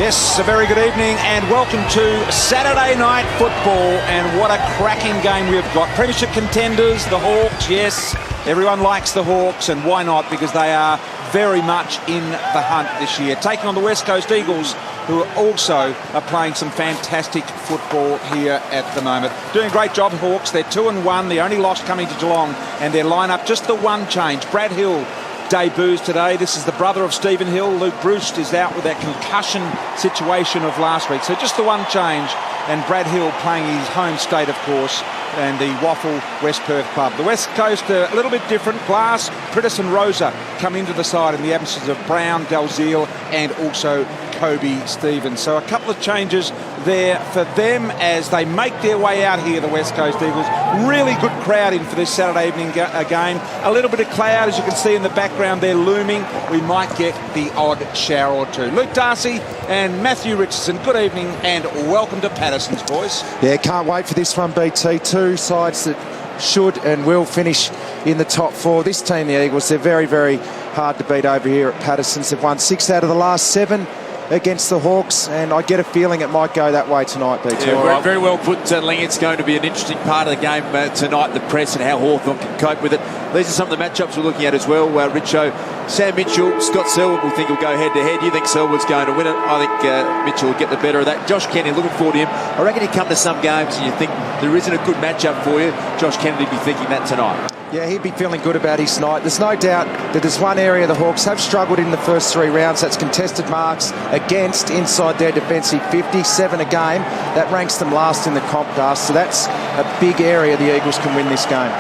Yes, a very good evening and welcome to Saturday night football, and what a cracking game we've got. Premiership contenders, the Hawks, yes, everyone likes the Hawks, and why not, because they are very much in the hunt this year. Taking on the West Coast Eagles, who also are playing some fantastic football here at the moment. Doing a great job, Hawks. They're 2-1, the only loss coming to Geelong, and their lineup, just the one change. Brad Hill debuts today. This is the brother of Stephen Hill. Luke Bruce is out with that concussion situation of last week. So just the one change, and Brad Hill playing his home state, of course, and the Waffle West Perth club. The West Coast a little bit different. Glass, Paterson, Rosa come into the side in the absences of Brown, Dalziel and also Kobe Stevens. So a couple of changes there for them as they make their way out here, the West Coast Eagles. Really good crowd in for this Saturday evening game. A little bit of cloud, as you can see in the background there, looming. We might get the odd shower or two. Luke Darcy and Matthew Richardson, good evening and welcome to Paterson's, boys. Yeah, can't wait for this one, BT. Two sides that should and will finish in the top four. This team, the Eagles, they're very, very hard to beat over here at Paterson's. They've won 6 out of the last 7 against the Hawks, and I get a feeling it might go that way tonight, BT. Yeah, very well put, Ling. It's going to be an interesting part of the game tonight, the press and how Hawthorn can cope with it. These are some of the matchups we're looking at as well. Richo, Sam Mitchell, Scott Selwood will think he'll go head-to-head. You think Selwood's going to win it? I think Mitchell will get the better of that. Josh Kennedy, looking forward to him. I reckon he'd come to some games and you think there isn't a good matchup for you. Josh Kennedy will be thinking that tonight. Yeah, he'd be feeling good about his night. There's no doubt that there's one area the Hawks have struggled in the first 3 rounds. That's contested marks against inside their defensive 57 a game. That ranks them last in the comp, Dust. So that's a big area the Eagles can win this game.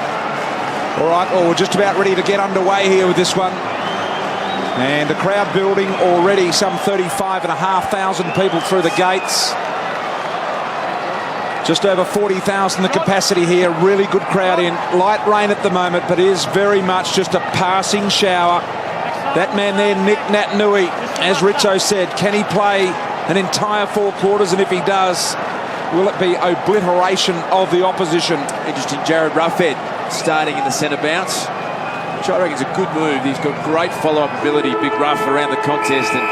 All right, well, we're just about ready to get underway here with this one. And the crowd building already, some 35,500 people through the gates. Just over 40,000 the capacity here. Really good crowd in. Light rain at the moment, but it is very much just a passing shower. That man there, Nick Natanui, as Richo said, can he play an entire 4 quarters? And if he does, will it be obliteration of the opposition? Interesting, Jared Ruffhead starting in the centre bounce, which I reckon is a good move. He's got great follow-up ability, big rough around the contest, and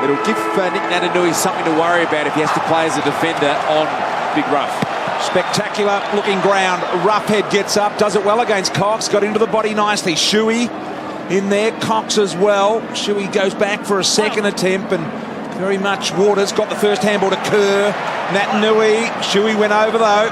it'll give Nick Natanui something to worry about if he has to play as a defender on big rough. Spectacular looking ground. Ruffhead gets up, does it well against Cox, got into the body nicely. Shuey in there, Cox as well. Shuey goes back for a second attempt, and very much Waters got the first handball to Kerr. Natanui, Shuey went over though.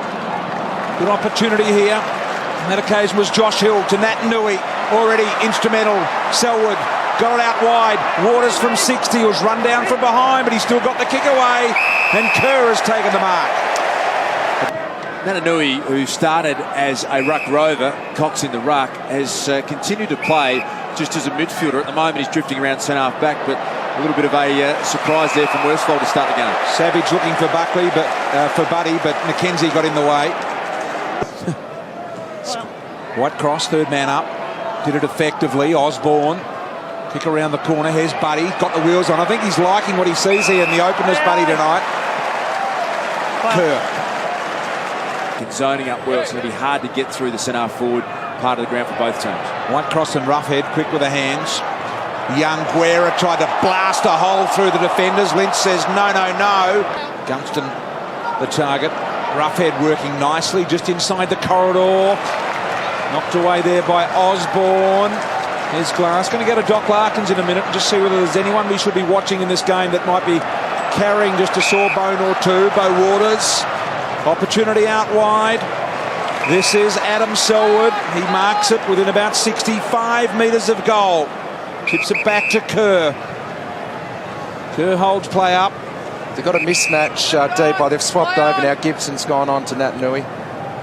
Good opportunity here. On that occasion was Josh Hill to Natanui, already instrumental. Selwood got it out wide. Waters from 60 was run down from behind, but he still got the kick away, and Kerr has taken the mark. Natanui, who started as a ruck rover, Cox in the ruck, has continued to play just as a midfielder. At the moment he's drifting around centre-half back, but a little bit of a surprise there from Worsfold to start the game. Savage looking for Buckley, but for Buddy, but McKenzie got in the way. White cross, third man up, did it effectively. Osborne, kick around the corner. Here's Buddy, got the wheels on. I think he's liking what he sees here in the openness, Buddy, tonight. Kerr. Zoning up well, it's going to be hard to get through the centre forward part of the ground for both teams. White cross and Ruffhead, quick with the hands. Young Guerra tried to blast a hole through the defenders. Lynch says no, no, no. Gunston the target. Ruffhead working nicely just inside the corridor. Knocked away there by Osborne. Here's Glass. Going to go to Doc Larkins in a minute and just see whether there's anyone we should be watching in this game that might be carrying just a sore bone or two. Bo Waters. Opportunity out wide. This is Adam Selwood. He marks it within about 65 metres of goal. Tips it back to Kerr. Kerr holds play up. They've got a mismatch deep. They've swapped over now. Gibson's gone on to Natanui.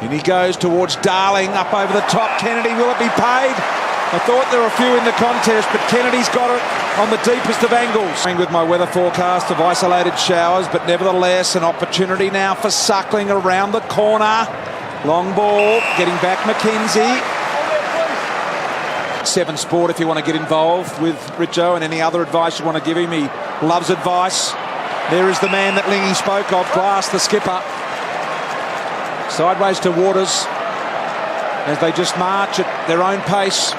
And he goes towards Darling, up over the top. Kennedy, will it be paid? I thought there were a few in the contest, but Kennedy's got it on the deepest of angles. With my weather forecast of isolated showers, but nevertheless an opportunity now for Suckling around the corner. Long ball, getting back McKenzie. 7 Sport if you want to get involved with Richo, and any other advice you want to give him. He loves advice. There is the man that Lingy spoke of, Glass, the skipper. Sideways to Waters as they just march at their own pace.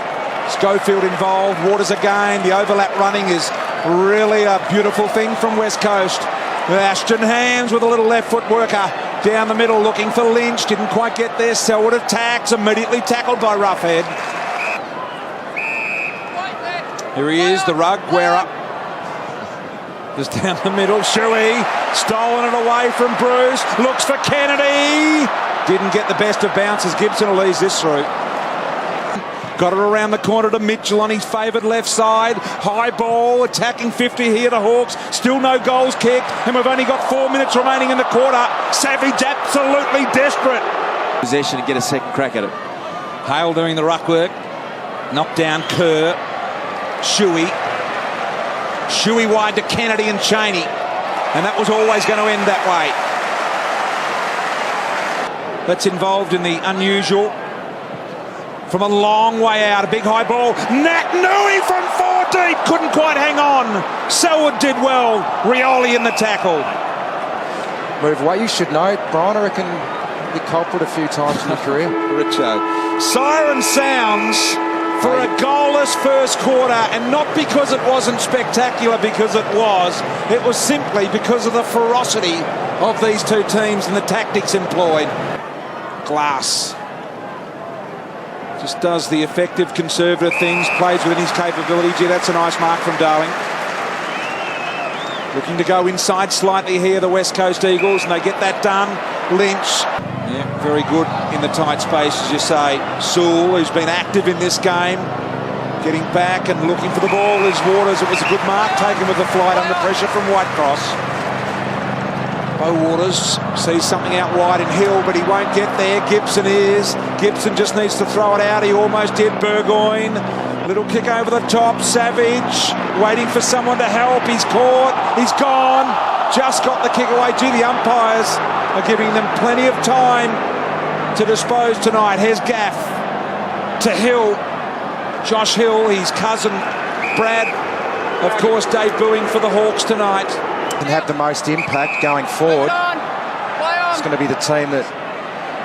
Schofield involved, Waters again. The overlap running is Really a beautiful thing from West Coast. Ashton Hands with a little left foot worker down the middle looking for Lynch. Didn't quite get there. Selwood attacks, immediately tackled by Roughhead. Here he is, the rug wearer. Just down the middle, Shuey. Stolen it away from Bruce. Looks for Kennedy. Didn't get the best of bounces. Gibson will ease this through. Got it around the corner to Mitchell on his favoured left side. High ball, attacking 50 here, the Hawks. Still no goals kicked, and we've only got 4 minutes remaining in the quarter. Savage absolutely desperate. Possession and get a second crack at it. Hale doing the ruck work. Knocked down Kerr. Shuey. Shuey wide to Kennedy and Cheney. And that was always going to end that way. That's involved in the unusual. From a long way out, a big high ball. Nat Nui from 4 deep. Couldn't quite hang on. Selwood did well. Rioli in the tackle. Move away. You should know, Brian. I reckon the culprit a few times in your career. Richo. Siren sounds for a goalless first quarter, and not because it wasn't spectacular, because it was. It was simply because of the ferocity of these two teams and the tactics employed. Glass just does the effective conservative things, plays within his capability. Gee, that's a nice mark from Darling. Looking to go inside slightly here, the West Coast Eagles, and they get that done. Lynch, yeah, very good in the tight space, as you say. Sewell, who's been active in this game, getting back and looking for the ball. There's Waters. It was a good mark taken with the flight under pressure from Whitecross. Bo Waters sees something out wide in Hill, but he won't get there. Gibson is. Gibson just needs to throw it out. He almost did. Burgoyne. Little kick over the top. Savage waiting for someone to help. He's caught. He's gone. Just got the kick away. Gee, the umpires are giving them plenty of time to dispose tonight. Here's Gaff to Hill. Josh Hill, his cousin Brad, of course, debuting for the Hawks tonight. And have the most impact going forward. It's going to be the team that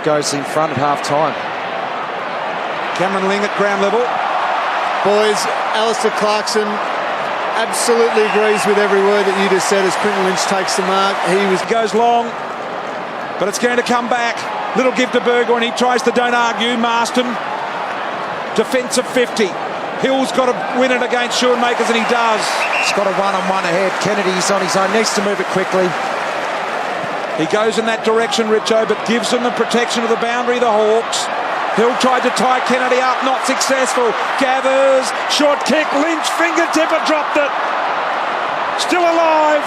goes in front at half-time. Cameron Ling at ground level. Boys, Alistair Clarkson absolutely agrees with every word that you just said as Quinton Lynch takes the mark. Goes long, but it's going to come back. Little give to Burgoyne. He tries to don't argue. Marston, defensive 50. Hill's got to win it against Schoenmakers, and he does. He's got a one-on-one ahead. Kennedy's on his own. Needs to move it quickly. He goes in that direction, Richo, but gives them the protection of the boundary, the Hawks. Hill tried to tie Kennedy up, not successful. Gathers, short kick, Lynch, fingertipper, dropped it. Still alive.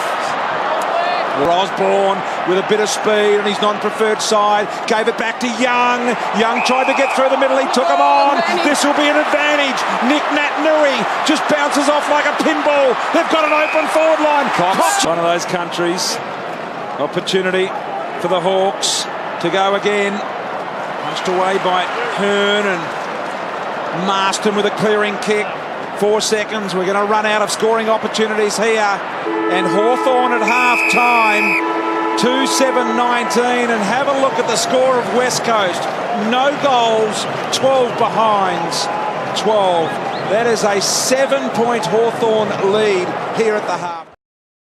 Osborne with a bit of speed on his non-preferred side. Gave it back to Young. Young tried to get through the middle. He took him on. This will be an advantage. Nick Nat Nui just bounces off like a pinball. They've got an open forward line. Cox. One of those countries. Opportunity for the Hawks to go again. Punched away by Hearn and Marston with a clearing kick. 4 seconds. We're going to run out of scoring opportunities here. And Hawthorn at half-time, 2-7-19. And have a look at the score of West Coast. No goals, 12 behinds, 12. That is a 7-point Hawthorn lead here at the half.